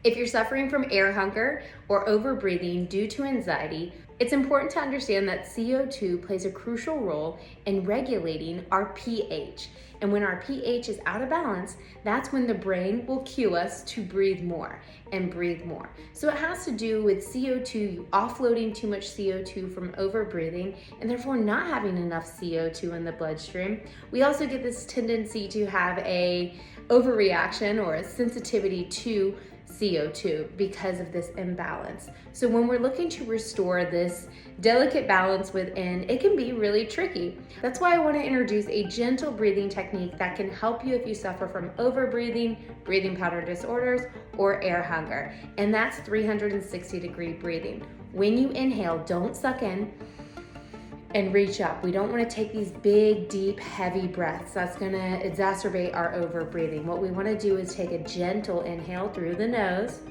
If you're suffering from air hunger or overbreathing due to anxiety, it's important to understand that CO2 plays a crucial role in regulating our pH. And when our pH is out of balance, that's when the brain will cue us to breathe more and breathe more. So it has to do with CO2, offloading too much CO2 from overbreathing and therefore not having enough CO2 in the bloodstream. We also get this tendency to have a overreaction or a sensitivity to CO2 because of this imbalance. So when we're looking to restore this delicate balance within, it can be really tricky. That's why I want to introduce a gentle breathing technique that can help you if you suffer from overbreathing, breathing pattern disorders, or air hunger. And that's 360-degree breathing. When you inhale, don't suck in and reach up. We don't want to take these big, deep, heavy breaths. That's going to exacerbate our overbreathing. What we want to do is take a gentle inhale through the nose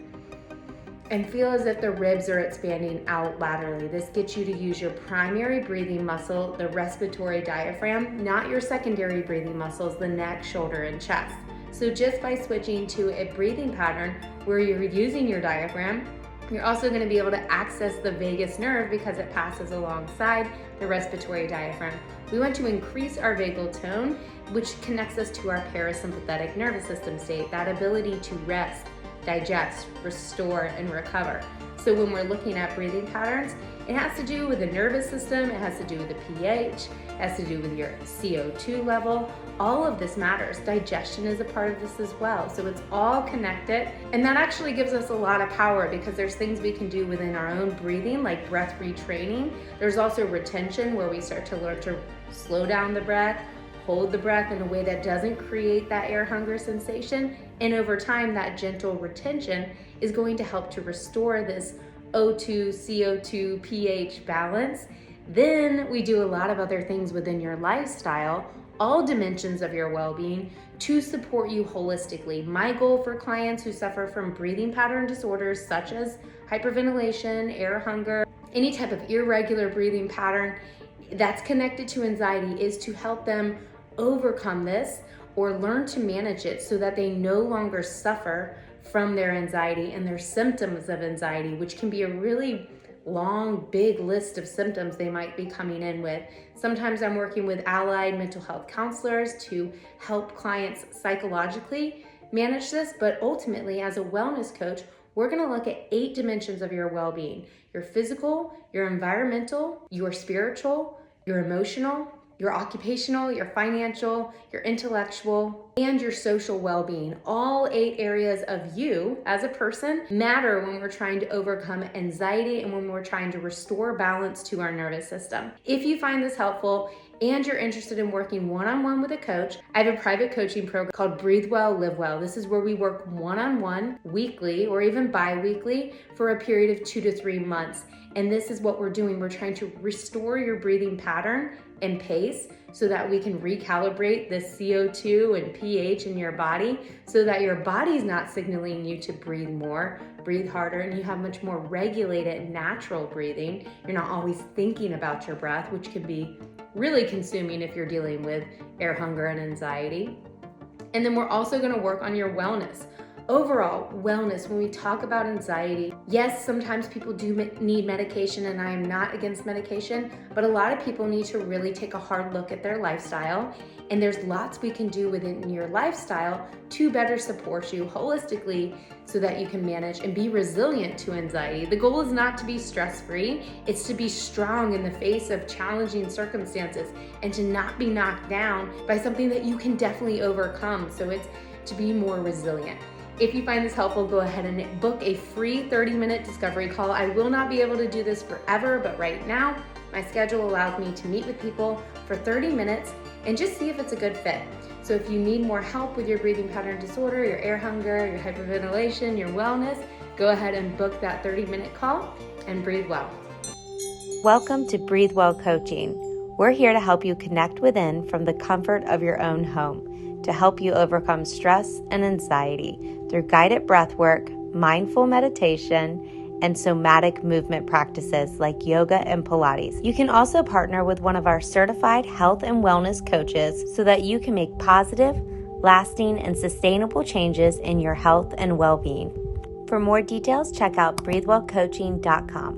and feel as if the ribs are expanding out laterally. This gets you to use your primary breathing muscle, the respiratory diaphragm, not your secondary breathing muscles, the neck, shoulder, and chest. So just by switching to a breathing pattern where you're using your diaphragm, you're also going to be able to access the vagus nerve because it passes alongside the respiratory diaphragm. We want to increase our vagal tone, which connects us to our parasympathetic nervous system state, that ability to rest, digest, restore, and recover. So when we're looking at breathing patterns, it has to do with the nervous system, it has to do with the pH, it has to do with your CO2 level. All of this matters. Digestion is a part of this as well. So it's all connected. And that actually gives us a lot of power because there's things we can do within our own breathing, like breath retraining. There's also retention, where we start to learn to slow down the breath, hold the breath in a way that doesn't create that air hunger sensation. And over time, that gentle retention is going to help to restore this O2, CO2, pH balance. Then we do a lot of other things within your lifestyle, all dimensions of your well-being, to support you holistically. My goal for clients who suffer from breathing pattern disorders such as hyperventilation, air hunger, any type of irregular breathing pattern that's connected to anxiety is to help them overcome this or learn to manage it so that they no longer suffer from their anxiety and their symptoms of anxiety, which can be a really long, big list of symptoms they might be coming in with. Sometimes I'm working with allied mental health counselors to help clients psychologically manage this, but ultimately as a wellness coach, we're gonna look at 8 dimensions of your well-being: your physical, your environmental, your spiritual, your emotional, your occupational, your financial, your intellectual, and your social well-being. All 8 areas of you as a person matter when we're trying to overcome anxiety and when we're trying to restore balance to our nervous system. If you find this helpful and you're interested in working one-on-one with a coach, I have a private coaching program called Breathe Well, Live Well. This is where we work one-on-one, weekly, or even bi-weekly for a period of 2 to 3 months. And this is what we're doing. We're trying to restore your breathing pattern and pace so that we can recalibrate the CO2 and pH in your body so that your body's not signaling you to breathe more, breathe harder, and you have much more regulated natural breathing. You're not always thinking about your breath, which can be really consuming if you're dealing with air hunger and anxiety. And then we're also going to work on your wellness. Overall wellness, when we talk about anxiety, yes, sometimes people do need medication, and I am not against medication, but a lot of people need to really take a hard look at their lifestyle. And there's lots we can do within your lifestyle to better support you holistically so that you can manage and be resilient to anxiety. The goal is not to be stress-free, it's to be strong in the face of challenging circumstances and to not be knocked down by something that you can definitely overcome. So it's to be more resilient. If you find this helpful, go ahead and book a free 30-minute discovery call. I will not be able to do this forever, but right now, my schedule allows me to meet with people for 30 minutes and just see if it's a good fit. So if you need more help with your breathing pattern disorder, your air hunger, your hyperventilation, your wellness, go ahead and book that 30-minute call and breathe well. Welcome to Breathe Well Coaching. We're here to help you connect within from the comfort of your own home, to help you overcome stress and anxiety through guided breathwork, mindful meditation, and somatic movement practices like yoga and Pilates. You can also partner with one of our certified health and wellness coaches so that you can make positive, lasting, and sustainable changes in your health and well-being. For more details, check out breathewellcoaching.com.